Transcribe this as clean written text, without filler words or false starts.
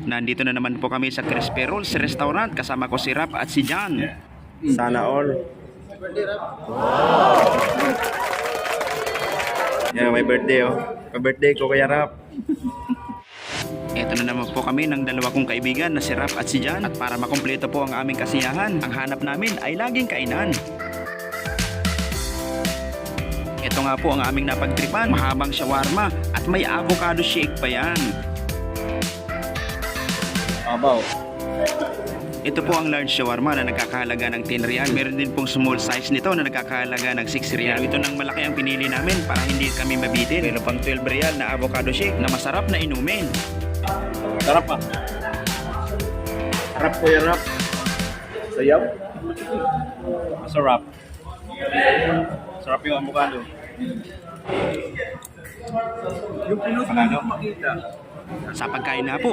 Nandito na naman po kami sa Crispy Rolls Restaurant. Kasama ko si Rap at si John. Sana all. Yeah, may birthday oh. May birthday ko kaya Rap. Ito na naman po kami ng dalawa kong kaibigan na si Rap at si John. At para makumpleto po ang aming kasiyahan, ang hanap namin ay laging kainan. Ito nga po ang aming napagtripan, mahabang shawarma at may avocado shake pa yan. Abaw. Ito po ang large shawarma na nagkakahalaga ng 10 real. Meron din pong small size nito na nagkakahalaga ng 6 real. Ito ng malaki ang pinili namin para hindi kami mabitin. Meron pang 12 real na avocado shake na masarap na inumin. Sarap ah. Sarap kuya Rap. Sayaw. Masarap. Sarap yung avocado. Yung pinost mo makita. Sa pagkain na po